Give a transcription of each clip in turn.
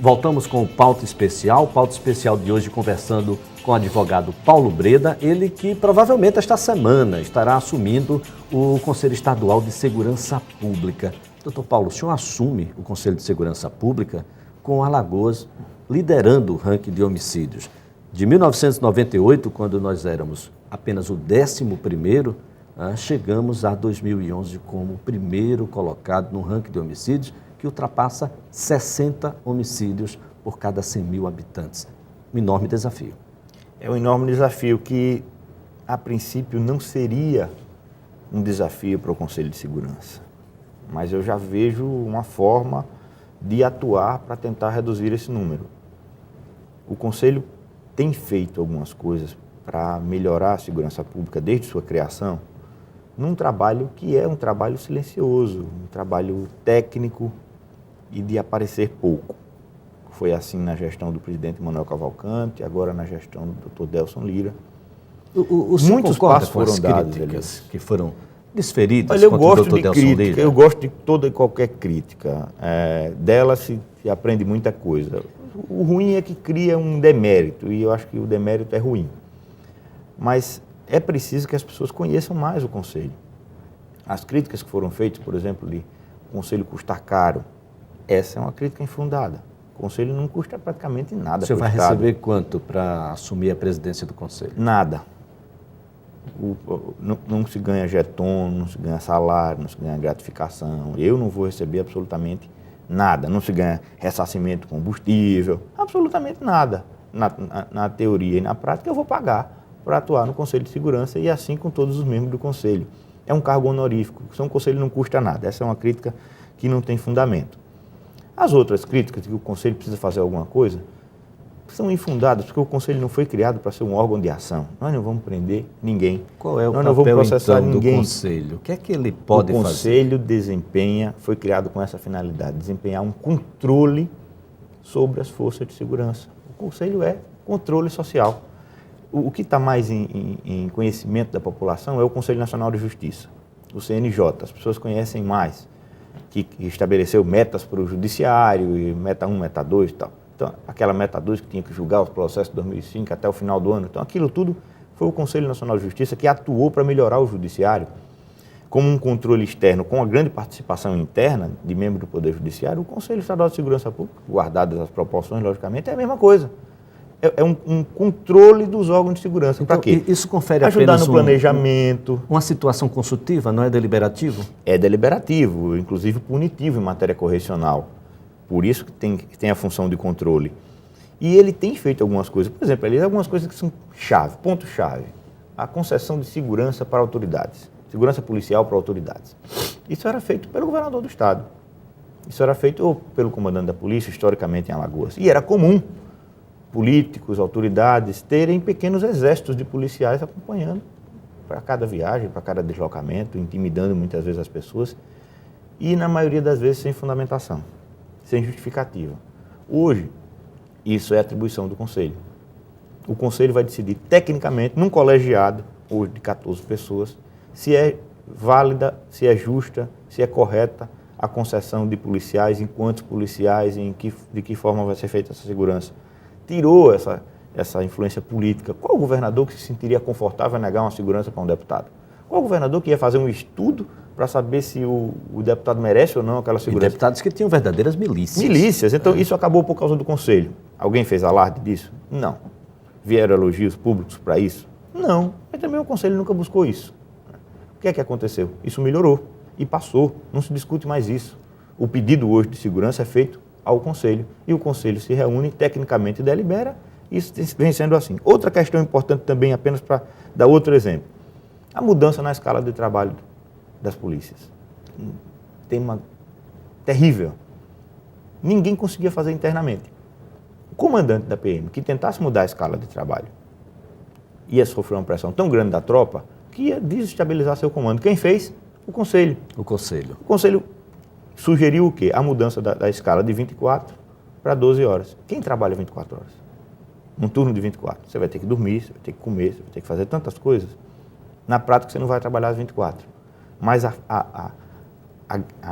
Voltamos com o Pauta Especial de hoje conversando com o advogado Paulo Breda, ele que provavelmente esta semana estará assumindo o Conselho Estadual de Segurança Pública. Doutor Paulo, o senhor assume o Conselho de Segurança Pública com Alagoas liderando o ranking de homicídios. De 1998, quando nós éramos apenas o 11º, chegamos a 2011 como o primeiro colocado no ranking de homicídios, que ultrapassa 60 homicídios por cada 100 mil habitantes. Um enorme desafio. É um enorme desafio que, a princípio, não seria um desafio para o Conselho de Segurança. Mas eu já vejo uma forma de atuar para tentar reduzir esse número. O Conselho tem feito algumas coisas para melhorar a segurança pública desde sua criação, num trabalho que é um trabalho silencioso, um trabalho técnico e de aparecer pouco. Foi assim na gestão do presidente Manuel Cavalcante, agora na gestão do Dr. Delson Lira. Muitos passos foram dados que foram desferidas contra o Dr. Delson Lira. Eu gosto de toda e qualquer crítica. Dela se aprende muita coisa. O ruim é que cria um demérito, e eu acho que o demérito é ruim. Mas é preciso que as pessoas conheçam mais o Conselho. As críticas que foram feitas, por exemplo, de o Conselho custar caro, essa é uma crítica infundada. O Conselho não custa praticamente nada. O senhor vai receber quanto para assumir a presidência do Conselho? Nada. Não se ganha jeton, não se ganha salário, não se ganha gratificação. Eu não vou receber absolutamente nada. Não se ganha ressarcimento combustível, absolutamente nada. Na teoria e na prática eu vou pagar para atuar no Conselho de Segurança e assim com todos os membros do Conselho. É um cargo honorífico, o Conselho não custa nada. Essa é uma crítica que não tem fundamento. As outras críticas de que o Conselho precisa fazer alguma coisa são infundadas, porque o Conselho não foi criado para ser um órgão de ação. Nós não vamos prender ninguém. Qual é o Nós papel, não vamos processar então, ninguém. do Conselho? O que é que ele pode fazer? O Conselho foi criado com essa finalidade, desempenhar um controle sobre as forças de segurança. O Conselho é controle social. O que está mais em conhecimento da população é o Conselho Nacional de Justiça, o CNJ. As pessoas conhecem mais, que estabeleceu metas para o judiciário, e meta 1, meta 2 e tal. Então, aquela meta 2 que tinha que julgar os processos de 2005 até o final do ano. Então, aquilo tudo foi o Conselho Nacional de Justiça que atuou para melhorar o judiciário. Como um controle externo, com a grande participação interna de membros do Poder Judiciário, o Conselho Estadual de Segurança Pública, guardadas as proporções, logicamente, é a mesma coisa. É um controle dos órgãos de segurança. Então, para quê? Isso confere ajudar apenas no planejamento. Uma situação consultiva, não é deliberativo? É deliberativo, inclusive punitivo em matéria correcional. Por isso que tem a função de controle. E ele tem feito algumas coisas. Por exemplo, ele tem algumas coisas que são chave, ponto-chave. A concessão de segurança para autoridades. Segurança policial para autoridades. Isso era feito pelo governador do Estado. Isso era feito ou pelo comandante da polícia, historicamente em Alagoas. E era comum políticos, autoridades, terem pequenos exércitos de policiais acompanhando para cada viagem, para cada deslocamento, intimidando muitas vezes as pessoas e, na maioria das vezes, sem fundamentação, sem justificativa. Hoje, isso é atribuição do Conselho. O Conselho vai decidir tecnicamente, num colegiado, hoje de 14 pessoas, se é válida, se é justa, se é correta a concessão de policiais, em quantos policiais, de que forma vai ser feita essa segurança. Tirou essa influência política. Qual governador que se sentiria confortável em negar uma segurança para um deputado? Qual governador que ia fazer um estudo para saber se o deputado merece ou não aquela segurança? E deputados que tinham verdadeiras milícias. Milícias. Então, isso acabou por causa do Conselho. Alguém fez alarde disso? Não. Vieram elogios públicos para isso? Não. Mas também o Conselho nunca buscou isso. O que é que aconteceu? Isso melhorou e passou. Não se discute mais isso. O pedido hoje de segurança é feito ao Conselho, e o Conselho se reúne, tecnicamente delibera, e isso vem sendo assim. Outra questão importante também, apenas para dar outro exemplo, a mudança na escala de trabalho das polícias. Um tema terrível. Ninguém conseguia fazer internamente. O comandante da PM, que tentasse mudar a escala de trabalho, ia sofrer uma pressão tão grande da tropa, que ia desestabilizar seu comando. Quem fez? O Conselho. O Conselho. O Conselho sugeriu o quê? A mudança da escala de 24 para 12 horas. Quem trabalha 24 horas? Um turno de 24. Você vai ter que dormir, você vai ter que comer, você vai ter que fazer tantas coisas. Na prática, você não vai trabalhar as 24. Mas a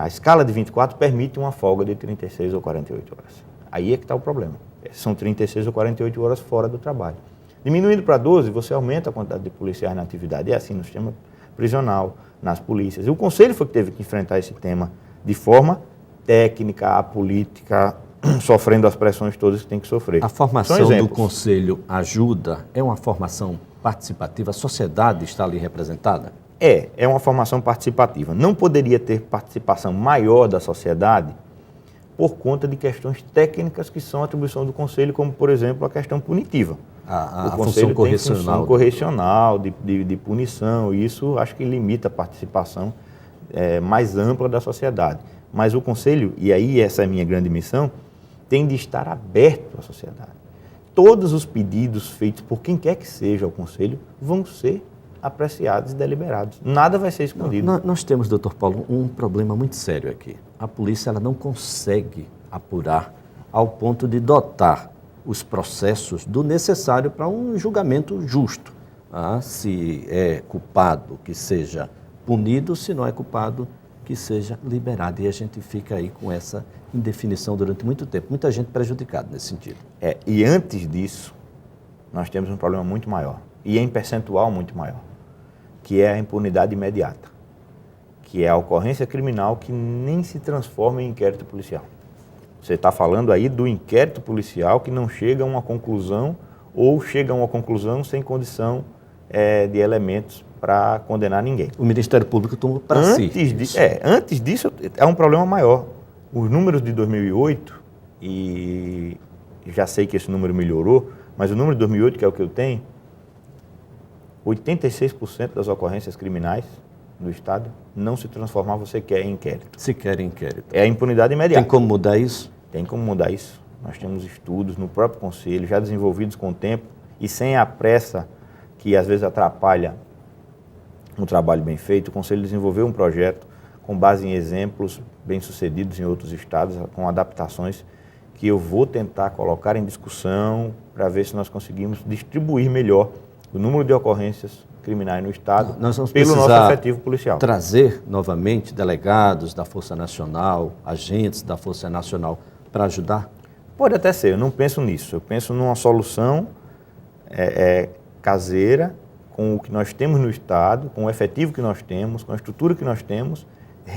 escala de 24 permite uma folga de 36 ou 48 horas. Aí é que está o problema. São 36 ou 48 horas fora do trabalho. Diminuindo para 12, você aumenta a quantidade de policiais na atividade. É assim no sistema prisional, nas polícias. E o Conselho foi que teve que enfrentar esse tema de forma técnica, apolítica, sofrendo as pressões todas que tem que sofrer. A formação do Conselho ajuda? É uma formação participativa? A sociedade está ali representada? É uma formação participativa. Não poderia ter participação maior da sociedade por conta de questões técnicas que são atribuição do Conselho, como, por exemplo, a questão punitiva. A função correcional. Função correcional, de punição, e isso acho que limita a participação mais ampla da sociedade. Mas o Conselho, e aí essa é a minha grande missão, tem de estar aberto à sociedade. Todos os pedidos feitos por quem quer que seja ao Conselho vão ser apreciados e deliberados. Nada vai ser escondido. Nós temos, doutor Paulo, um problema muito sério aqui. A polícia ela não consegue apurar ao ponto de dotar os processos do necessário para um julgamento justo. Se é culpado, que seja punido, se não é culpado, que seja liberado. E a gente fica aí com essa indefinição durante muito tempo. Muita gente prejudicada nesse sentido. E antes disso, nós temos um problema muito maior, e em percentual muito maior, que é a impunidade imediata, que é a ocorrência criminal que nem se transforma em inquérito policial. Você está falando aí do inquérito policial que não chega a uma conclusão ou chega a uma conclusão sem condição de elementos para condenar ninguém. O Ministério Público tomou para si. Antes disso, é um problema maior. Os números de 2008, e já sei que esse número melhorou, mas o número de 2008, que é o que eu tenho, 86% das ocorrências criminais do Estado não se transformavam sequer em inquérito. Sequer em inquérito. É a impunidade imediata. Tem como mudar isso? Tem como mudar isso. Nós temos estudos no próprio Conselho, já desenvolvidos com o tempo, e sem a pressa que às vezes atrapalha um trabalho bem feito, o Conselho desenvolveu um projeto com base em exemplos bem-sucedidos em outros estados, com adaptações que eu vou tentar colocar em discussão para ver se nós conseguimos distribuir melhor o número de ocorrências criminais no Estado pelo nosso efetivo policial. Trazer novamente delegados da Força Nacional, agentes da Força Nacional para ajudar? Pode até ser, eu não penso nisso. Eu penso numa solução caseira, com o que nós temos no Estado, com o efetivo que nós temos, com a estrutura que nós temos,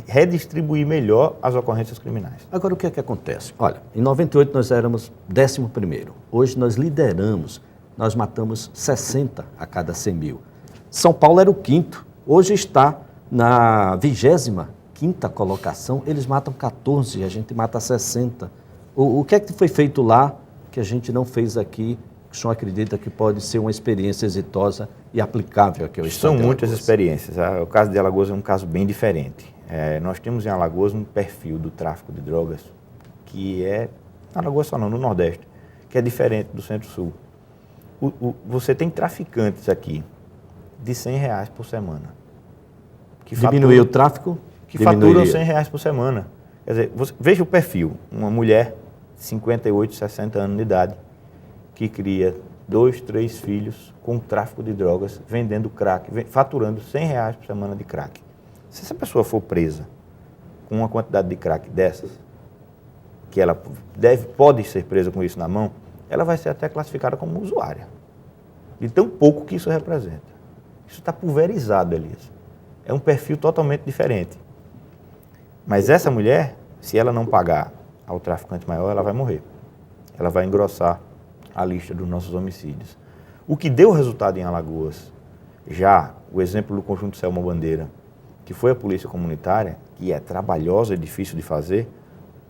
redistribuir melhor as ocorrências criminais. Agora, o que é que acontece? Olha, em 98 nós éramos 11º. Hoje nós lideramos, nós matamos 60 a cada 100 mil. São Paulo era o 5º, hoje está na 25ª colocação, eles matam 14, a gente mata 60. O que é que foi feito lá que a gente não fez aqui, que o senhor acredita que pode ser uma experiência exitosa e aplicável aqui ao Estado de Alagoas? São muitas experiências. O caso de Alagoas é um caso bem diferente. Nós temos em Alagoas um perfil do tráfico de drogas que Alagoas só não, no Nordeste, que é diferente do Centro-Sul. Você tem traficantes aqui de R$100 por semana. Diminuiu o tráfico? Que faturam R$100 por semana. Quer dizer, veja o perfil. Uma mulher de 58, 60 anos de idade, que cria 2, 3 filhos com tráfico de drogas, vendendo crack, faturando R$100 por semana de crack. Se essa pessoa for presa com uma quantidade de crack dessas, que ela pode ser presa com isso na mão, ela vai ser até classificada como usuária. De tão pouco que isso representa. Isso está pulverizado, Elias. É um perfil totalmente diferente. Mas essa mulher, se ela não pagar ao traficante maior, ela vai morrer. Ela vai engrossar a lista dos nossos homicídios. O que deu resultado em Alagoas, já o exemplo do Conjunto Selma Bandeira, que foi a polícia comunitária, que é trabalhosa e difícil de fazer,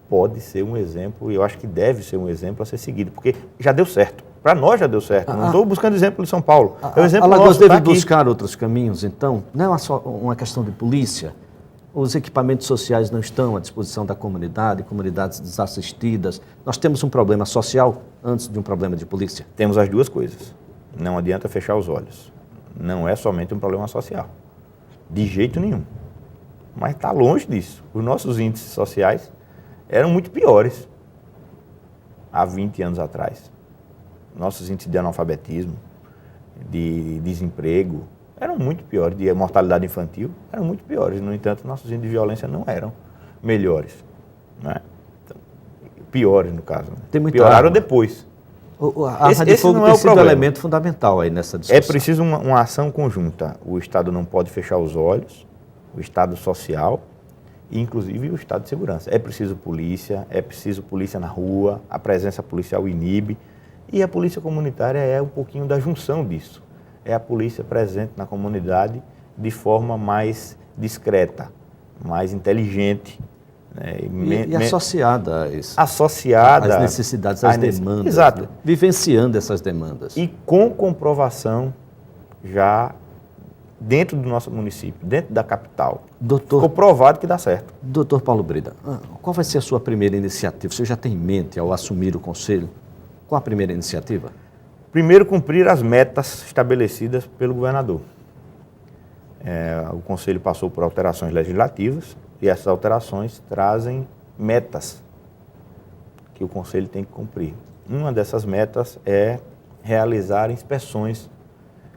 pode ser um exemplo, e eu acho que deve ser um exemplo a ser seguido, porque já deu certo. Para nós já deu certo. Não estou buscando exemplo de São Paulo. É um exemplo Alagoas nosso, deve tá buscar outros caminhos, então? Não é só uma questão de polícia? Os equipamentos sociais não estão à disposição da comunidade, comunidades desassistidas. Nós temos um problema social antes de um problema de polícia? Temos as duas coisas. Não adianta fechar os olhos. Não é somente um problema social. De jeito nenhum. Mas está longe disso. Os nossos índices sociais eram muito piores há 20 anos atrás. Nossos índices de analfabetismo, de desemprego, eram muito piores, de mortalidade infantil, eram muito piores. No entanto, nossos índices de violência não eram melhores. Né? Então, piores, no caso. Tem muita Pioraram arma. depois. A arma de fogo não tem é o sido um problema. elemento fundamental aí nessa discussão. É preciso uma ação conjunta. O Estado não pode fechar os olhos, o Estado social e, inclusive, o Estado de segurança. É preciso polícia na rua, a presença policial inibe. E a polícia comunitária é um pouquinho da junção disso. É a polícia presente na comunidade de forma mais discreta, mais inteligente. Né? E associada a isso. Associada às necessidades, às demandas. Exato. Né? Vivenciando essas demandas. E com comprovação já dentro do nosso município, dentro da capital. Ficou provado que dá certo. Doutor Paulo Breda, qual vai ser a sua primeira iniciativa? Você já tem em mente ao assumir o conselho? Qual a primeira iniciativa? Primeiro, cumprir as metas estabelecidas pelo governador. O conselho passou por alterações legislativas e essas alterações trazem metas que o conselho tem que cumprir. Uma dessas metas é realizar inspeções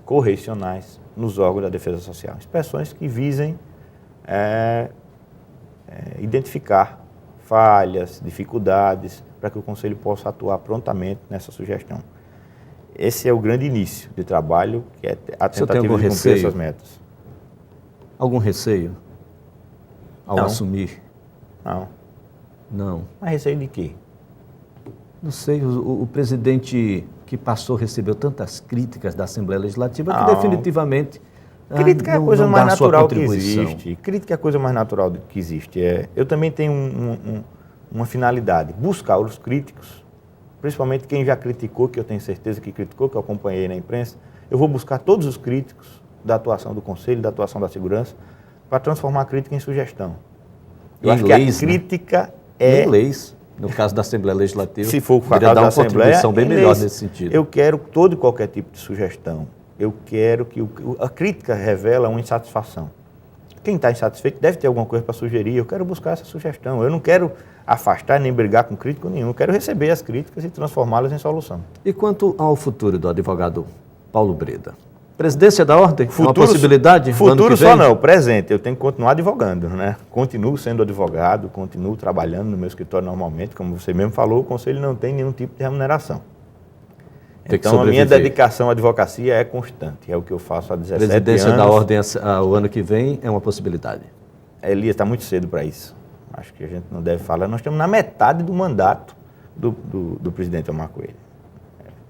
correcionais nos órgãos da Defesa Social. Inspeções que visem identificar falhas, dificuldades, para que o Conselho possa atuar prontamente nessa sugestão. Esse é o grande início de trabalho, que é a tentativa de cumprir essas metas. Algum receio ao assumir? Não. Não. Mas receio de quê? Não sei, o presidente que passou recebeu tantas críticas da Assembleia Legislativa que definitivamente crítica é a coisa mais natural que existe. Crítica é a coisa mais natural que existe. Eu também tenho uma finalidade, buscar os críticos, principalmente quem já criticou, que eu tenho certeza que criticou, que eu acompanhei na imprensa. Eu vou buscar todos os críticos da atuação do Conselho, da atuação da segurança, para transformar a crítica em sugestão. Eu acho que a crítica em leis, no caso da Assembleia Legislativa, se for o caso da uma Assembleia, contribuição bem melhor nesse sentido. Eu quero todo e qualquer tipo de sugestão. Eu quero que a crítica revela uma insatisfação. Quem está insatisfeito deve ter alguma coisa para sugerir. Eu quero buscar essa sugestão. Eu não quero afastar nem brigar com crítico nenhum. Eu quero receber as críticas e transformá-las em solução. E quanto ao futuro do advogado Paulo Breda? Presidência da Ordem? Futuro, uma possibilidade? Futuro só não, presente. Eu tenho que continuar advogando, né? Continuo sendo advogado, continuo trabalhando no meu escritório normalmente. Como você mesmo falou, o Conselho não tem nenhum tipo de remuneração. Então, a minha dedicação à advocacia é constante. É o que eu faço há 17 anos. Presidência da Ordem o ano que vem é uma possibilidade? Elias, está muito cedo para isso. Acho que a gente não deve falar. Nós estamos na metade do mandato do presidente Omar Coelho.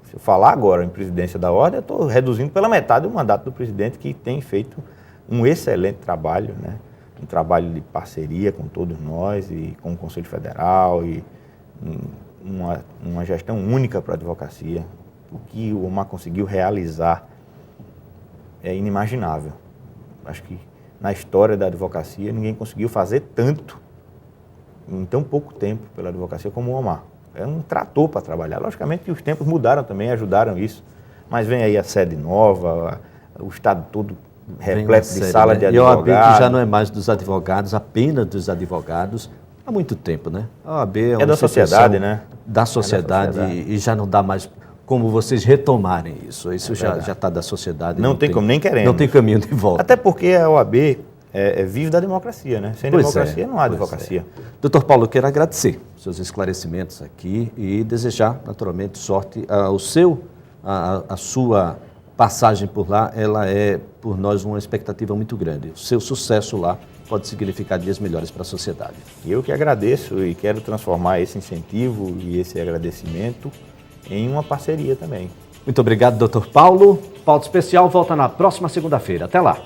Se eu falar agora em presidência da Ordem, eu estou reduzindo pela metade o mandato do presidente, que tem feito um excelente trabalho, né? Um trabalho de parceria com todos nós e com o Conselho Federal e uma gestão única para a advocacia. O que o Omar conseguiu realizar é inimaginável. Acho que na história da advocacia ninguém conseguiu fazer tanto em tão pouco tempo pela advocacia como o Omar. É um trator para trabalhar. Logicamente que os tempos mudaram também, ajudaram isso. Mas vem aí a sede nova, o estado todo repleto de sala de advogados. E a OAB que já não é mais dos advogados, apenas dos advogados, há muito tempo, né? A OAB é da sociedade, né? Da sociedade, e já não dá mais como vocês retomarem isso. Isso já está da sociedade. Não tem como, nem queremos. Não tem caminho de volta. Até porque a OAB vive da democracia, né? Sem democracia não há advocacia. Doutor Paulo, eu quero agradecer seus esclarecimentos aqui e desejar, naturalmente, sorte ao a sua passagem por lá. Ela é, por nós, uma expectativa muito grande. O seu sucesso lá pode significar dias melhores para a sociedade. Eu que agradeço e quero transformar esse incentivo e esse agradecimento em uma parceria também. Muito obrigado, doutor Paulo. Pauta Especial volta na próxima segunda-feira. Até lá.